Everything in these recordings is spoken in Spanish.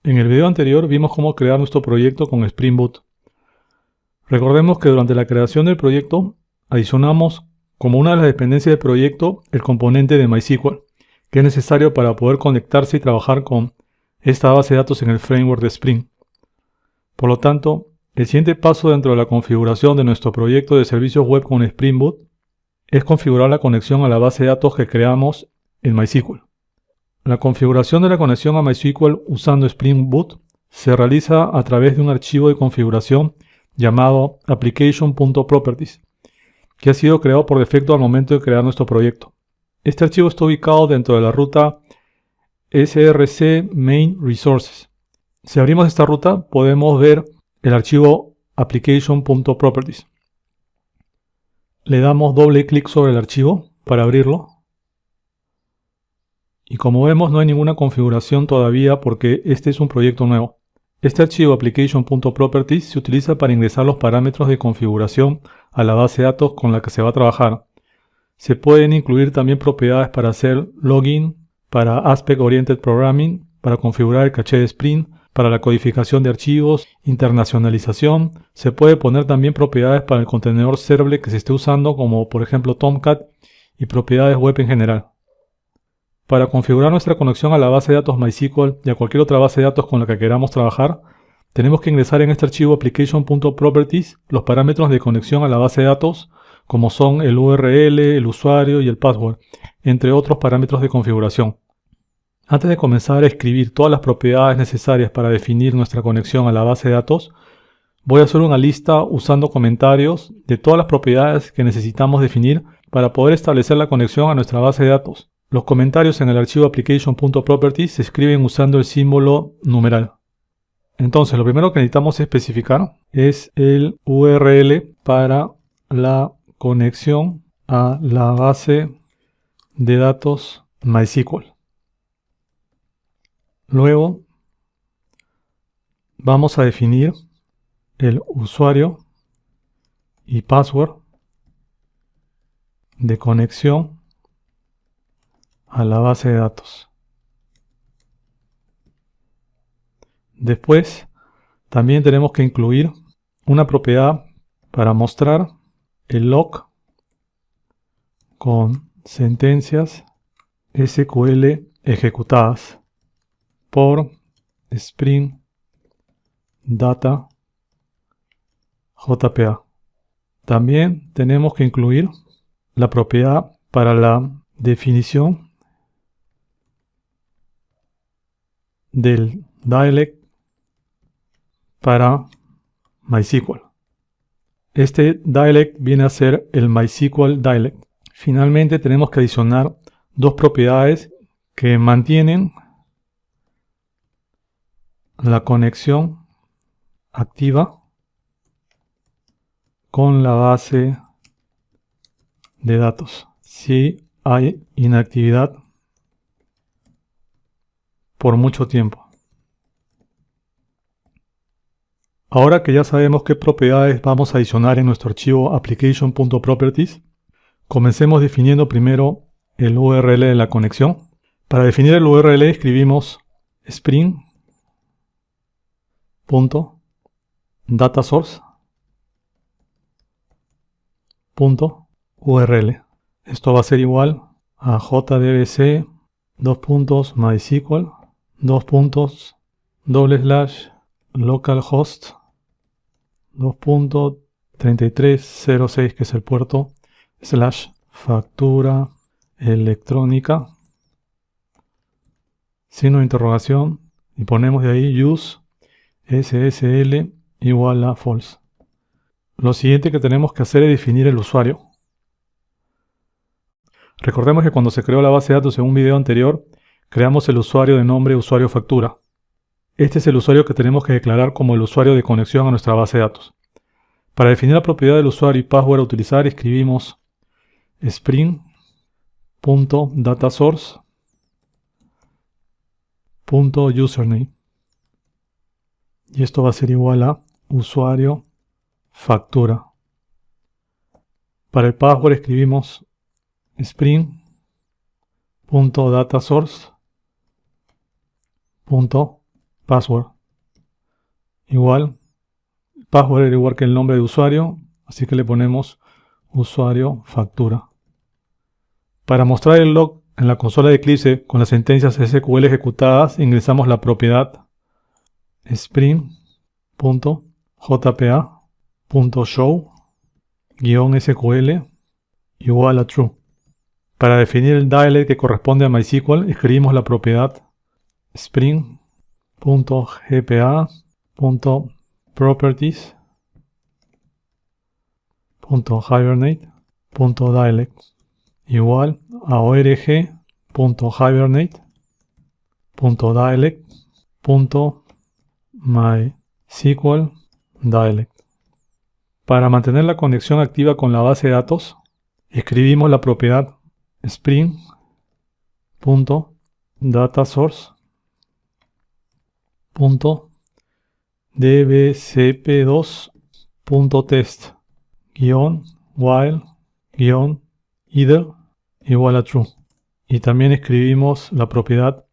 En el video anterior vimos cómo crear nuestro proyecto con Spring Boot. Recordemos que durante la creación del proyecto adicionamos como una de las dependencias del proyecto el componente de MySQL, que es necesario para poder conectarse y trabajar con esta base de datos en el framework de Spring. Por lo tanto, el siguiente paso dentro de la configuración de nuestro proyecto de servicios web con Spring Boot es configurar la conexión a la base de datos que creamos en MySQL. La configuración de la conexión a MySQL usando Spring Boot se realiza a través de un archivo de configuración llamado application.properties, que ha sido creado por defecto al momento de crear nuestro proyecto. Este archivo está ubicado dentro de la ruta src main resources. Si abrimos esta ruta, podemos ver el archivo application.properties. Le damos doble clic sobre el archivo para abrirlo. Y como vemos, no hay ninguna configuración todavía porque este es un proyecto nuevo. Este archivo application.properties se utiliza para ingresar los parámetros de configuración a la base de datos con la que se va a trabajar. Se pueden incluir también propiedades para hacer login, para Aspect Oriented Programming, para configurar el caché de Spring, para la codificación de archivos, internacionalización. Se puede poner también propiedades para el contenedor servlet que se esté usando, como por ejemplo Tomcat, y propiedades web en general. Para configurar nuestra conexión a la base de datos MySQL y a cualquier otra base de datos con la que queramos trabajar, tenemos que ingresar en este archivo application.properties los parámetros de conexión a la base de datos, como son el URL, el usuario y el password, entre otros parámetros de configuración. Antes de comenzar a escribir todas las propiedades necesarias para definir nuestra conexión a la base de datos, voy a hacer una lista usando comentarios de todas las propiedades que necesitamos definir para poder establecer la conexión a nuestra base de datos. Los comentarios en el archivo application.properties se escriben usando el símbolo numeral. Entonces, lo primero que necesitamos especificar es el URL para la conexión a la base de datos MySQL. Luego, vamos a definir el usuario y password de conexión a la base de datos. Después, también tenemos que incluir una propiedad para mostrar el log con sentencias SQL ejecutadas por Spring Data JPA. También tenemos que incluir la propiedad para la definición del dialect para MySQL. Este dialect viene a ser el MySQL dialect. Finalmente tenemos que adicionar dos propiedades que mantienen la conexión activa con la base de datos. Si hay inactividad por mucho tiempo. Ahora que ya sabemos qué propiedades vamos a adicionar en nuestro archivo application.properties, comencemos definiendo primero el URL de la conexión. Para definir el URL escribimos spring.datasource.url. Esto va a ser igual a jdbc .mysql /localhost 2.3306, que es el puerto, /factura electrónica, signo de interrogación, y ponemos de ahí use SSL igual a false. Lo siguiente que tenemos que hacer es definir el usuario. Recordemos que cuando se creó la base de datos en un video anterior, creamos el usuario de nombre usuario factura. Este es el usuario que tenemos que declarar como el usuario de conexión a nuestra base de datos. Para definir la propiedad del usuario y password a utilizar, escribimos spring.datasource.username. Y esto va a ser igual a usuario factura. Para el password escribimos spring.datasource.password. password. Igual, password era igual que el nombre de usuario, así que le ponemos usuario factura. Para mostrar el log en la consola de Eclipse con las sentencias SQL ejecutadas, ingresamos la propiedad spring.jpa.show-sql igual a true. Para definir el dialect que corresponde a MySQL, escribimos la propiedad spring.gpa.properties.hibernate.dialect igual a org.hibernate.dialect.mysql.dialect. Para mantener la conexión activa con la base de datos, escribimos la propiedad spring.dbcp2.test-while-either igual a true. Y también escribimos la propiedad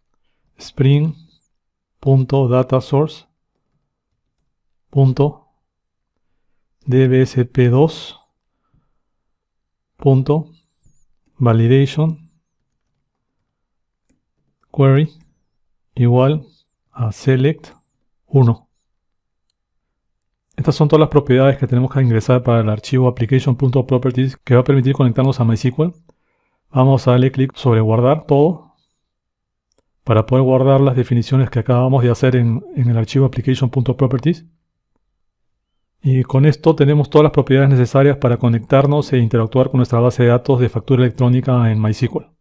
spring.dataSource.dbsp2.validation query igual a select 1. Estas son todas las propiedades que tenemos que ingresar para el archivo application.properties que va a permitir conectarnos a MySQL. Vamos a darle clic sobre guardar todo para poder guardar las definiciones que acabamos de hacer en el archivo application.properties. Y con esto tenemos todas las propiedades necesarias para conectarnos e interactuar con nuestra base de datos de factura electrónica en MySQL.